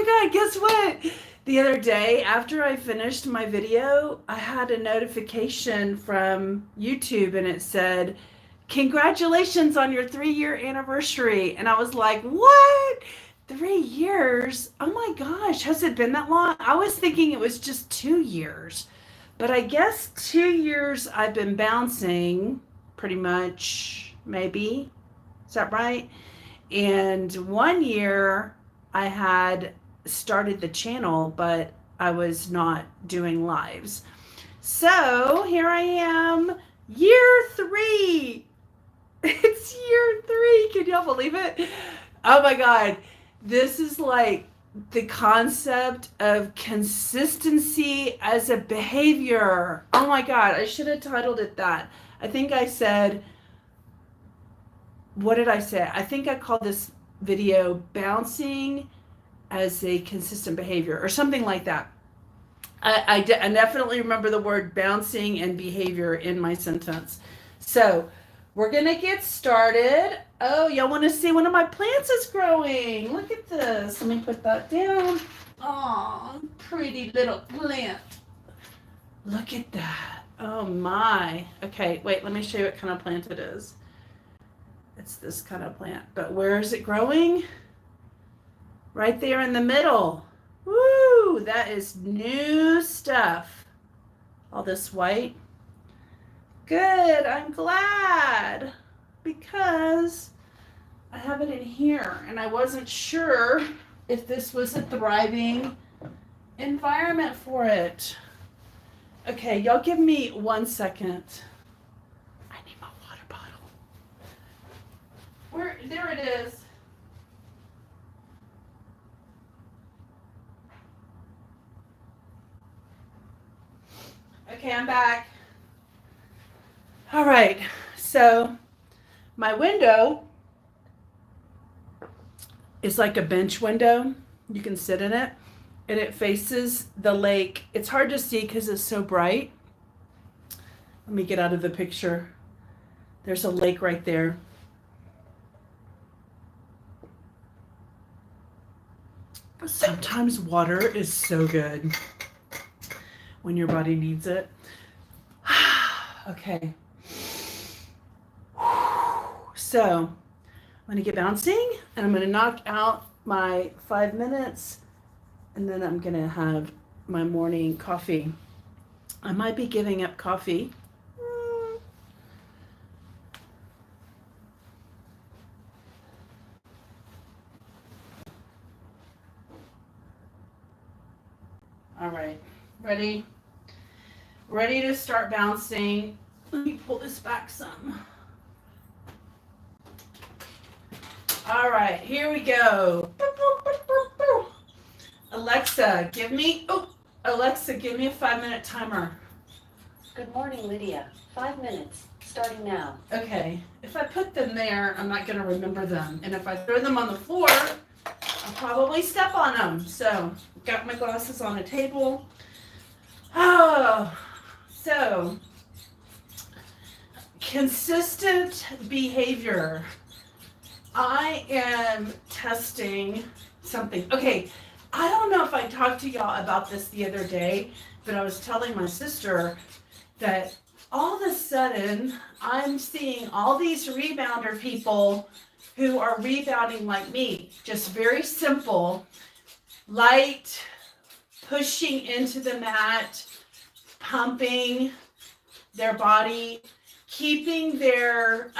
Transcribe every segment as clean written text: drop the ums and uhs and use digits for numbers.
my God, guess what? The other day, after I finished my video, I had a notification from YouTube and it said, congratulations on your 3-year anniversary. And I was like, what? 3 years? Oh my gosh, has it been that long? I was thinking it was just 2 years. But I guess 2 years I've been bouncing, pretty much, maybe. Is that right? And 1 year I had started the channel, but I was not doing lives. So here I am, year 3. It's year 3. Can y'all believe it? Oh my God. This is like the concept of consistency as a behavior. Oh my God. I should have titled it that. I think I said, what did I say? I think I called this video Bouncing as a Consistent Behavior or something like that. I definitely remember the word bouncing and behavior in my sentence. So we're going to get started. Oh, y'all want to see one of my plants is growing. Look at this. Let me put that down. Oh, pretty little plant. Look at that. Oh my. Okay, wait, let me show you what kind of plant it is. It's this kind of plant. But where is it growing? Right there in the middle. Woo! That is new stuff. All this white. Good. I'm glad. Because I have it in here. And I wasn't sure if this was a thriving environment for it. Okay, y'all give me 1 second. I need my water bottle. There it is. Okay, I'm back. All right, so my window is like a bench window. You can sit in it, and it faces the lake. It's hard to see because it's so bright. Let me get out of the picture. There's a lake right there. Sometimes water is so good when your body needs it. Okay. So I'm going to get bouncing and I'm going to knock out my 5 minutes and then I'm going to have my morning coffee. I might be giving up coffee. All right, ready? Ready to start bouncing. Let me pull this back some. All right, here we go. Alexa, give me a 5-minute timer. Good morning, Lydia. 5 minutes, starting now. Okay, if I put them there, I'm not gonna remember them. And if I throw them on the floor, I'll probably step on them. So, got my glasses on a table. Oh, so, consistent behavior. I am testing something. Okay, I don't know if I talked to y'all about this the other day, but I was telling my sister that all of a sudden I'm seeing all these rebounder people who are rebounding like me. Just very simple, light, pushing into the mat, pumping their body, keeping their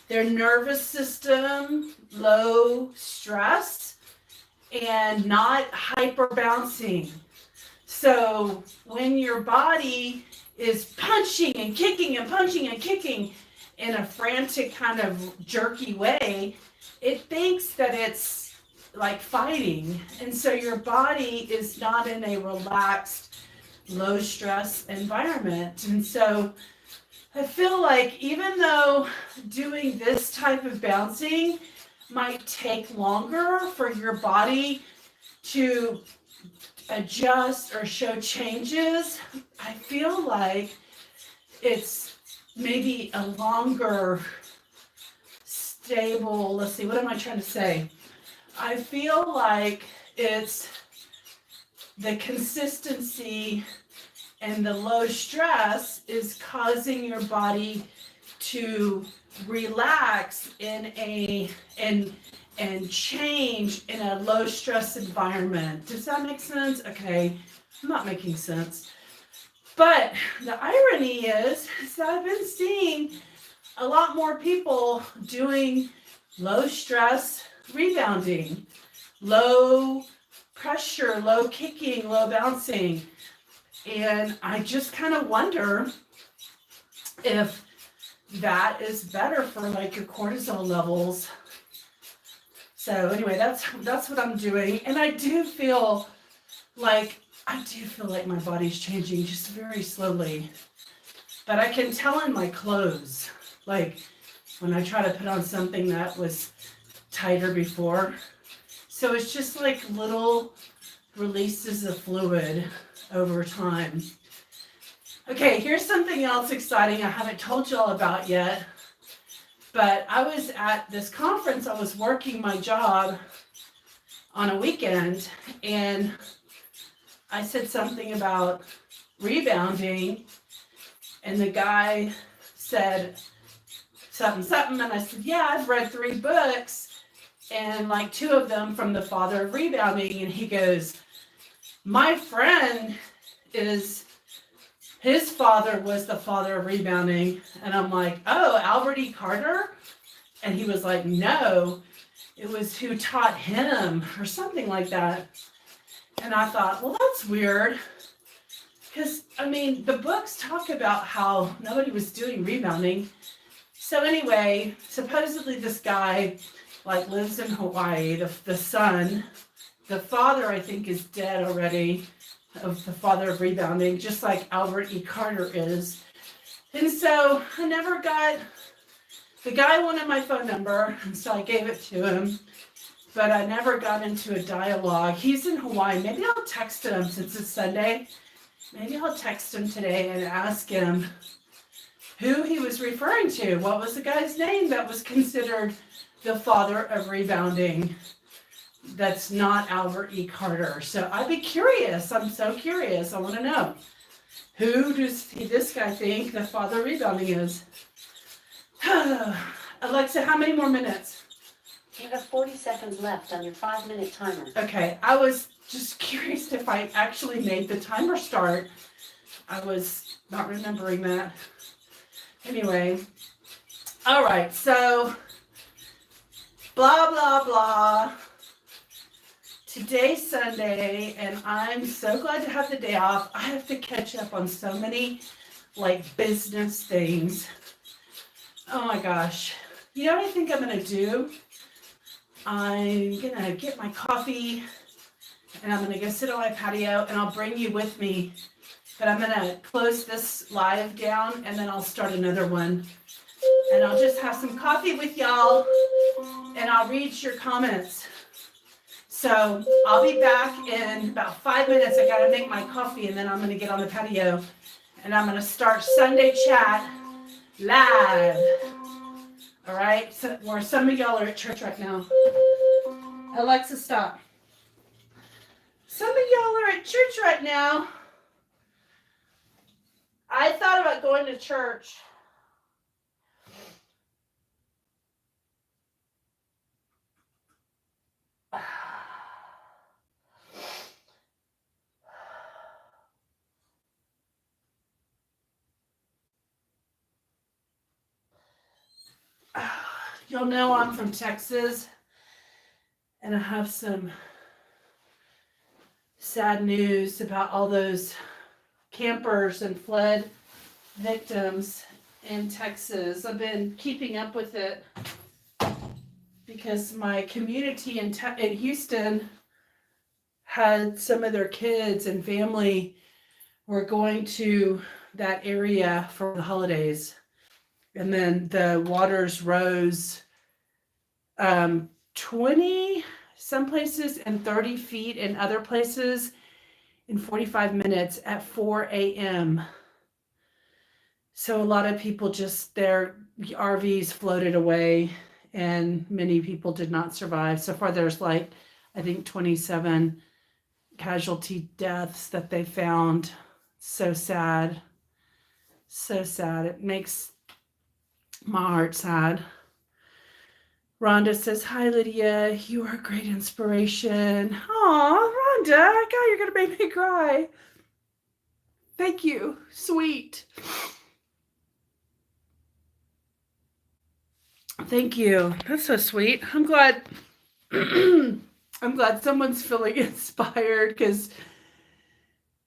nervous system low stress and not hyper bouncing. So when your body is punching and kicking and punching and kicking in a frantic kind of jerky way, it thinks that it's like fighting. And so your body is not in a relaxed, low stress environment. And so I feel like even though doing this type of bouncing might take longer for your body to adjust or show changes, I feel like it's maybe a longer, stable, let's see, what am I trying to say? I feel like it's the consistency and the low stress is causing your body to relax and change in a low stress environment. Does that make sense? Okay, I'm not making sense. But the irony is that I've been seeing a lot more people doing low stress rebounding, low pressure, low kicking, low bouncing. And I just kind of wonder if that is better for like your cortisol levels. So anyway, that's what I'm doing. And I do feel like my body's changing just very slowly. But I can tell in my clothes, like when I try to put on something that was tighter before. So it's just like little releases of fluid over time. Okay, here's something else exciting I haven't told you all about yet. But I was at this conference, I was working my job on a weekend, and I said something about rebounding, and the guy said something, and I said, yeah, I've read 3 books, and like 2 of them from the father of rebounding, and he goes, my friend his father was the father of rebounding. And I'm like, oh, Albert E. Carter? And he was like, no, it was who taught him or something like that. And I thought, well, that's weird. Because, I mean, the books talk about how nobody was doing rebounding. So anyway, supposedly this guy like lives in Hawaii, the son. The father, I think, is dead already, of the father of rebounding, just like Albert E. Carter is. And so I never got, the guy wanted my phone number, and so I gave it to him, but I never got into a dialogue. He's in Hawaii. Maybe I'll text him since it's Sunday. Maybe I'll text him today and ask him who he was referring to. What was the guy's name that was considered the father of rebounding? That's not Albert E. Carter. So I'd be curious. I'm so curious. I want to know. Who does this guy think the father of rebounding is? Alexa, how many more minutes? You have 40 seconds left on your 5-minute timer. Okay, I was just curious if I actually made the timer start. I was not remembering that. Anyway, all right, so blah, blah, blah. Today's Sunday, and I'm so glad to have the day off. I have to catch up on so many, like, business things. Oh my gosh. You know what I think I'm going to do? I'm going to get my coffee, and I'm going to go sit on my patio, and I'll bring you with me. But I'm going to close this live down, and then I'll start another one. And I'll just have some coffee with y'all, and I'll read your comments. So I'll be back in about 5 minutes. I got to make my coffee, and then I'm going to get on the patio, and I'm going to start Sunday Chat live. All right? So, or some of y'all are at church right now. Alexa, stop. Some of y'all are at church right now. I thought about going to church. Y'all know I'm from Texas, and I have some sad news about all those campers and flood victims in Texas. I've been keeping up with it because my community in Houston had some of their kids and family were going to that area for the holidays. And then the waters rose 20 some places and 30 feet in other places in 45 minutes at 4 a.m. So a lot of people just, their RVs floated away, and many people did not survive. So far, there's like, I think 27 casualty deaths that they found. So sad. So sad. It makes my heart sad. Rhonda says, hi, Lydia. You are a great inspiration. Aw, Rhonda, God, you're going to make me cry. Thank you. Sweet. Thank you. That's so sweet. I'm glad. I'm glad someone's feeling inspired, because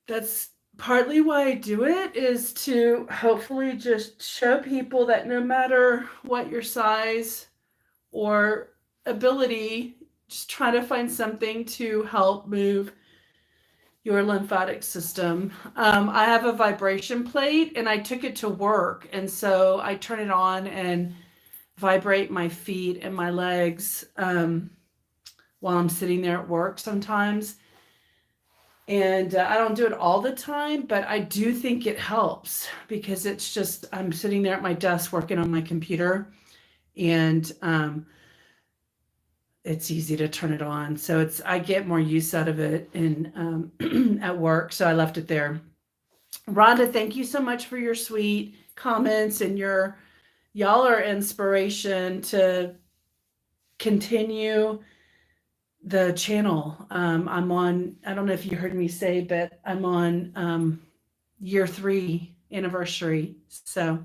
that's partly why I do it, is to hopefully just show people that no matter what your size or ability, just try to find something to help move your lymphatic system. I have a vibration plate and I took it to work. And so I turn it on and vibrate my feet and my legs while I'm sitting there at work sometimes. And I don't do it all the time, but I do think it helps, because it's just, I'm sitting there at my desk working on my computer, and it's easy to turn it on. So I get more use out of it in at work. So I left it there. Rhonda, thank you so much for your sweet comments, and y'all are inspiration to continue the channel. I'm on, I don't know if you heard me say, but I'm on year 3 anniversary. So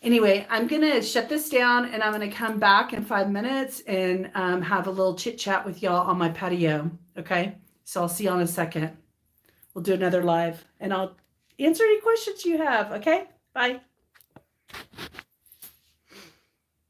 anyway, I'm going to shut this down, and I'm going to come back in 5 minutes and have a little chit chat with y'all on my patio. Okay. So I'll see you in a second. We'll do another live, and I'll answer any questions you have. Okay. Bye.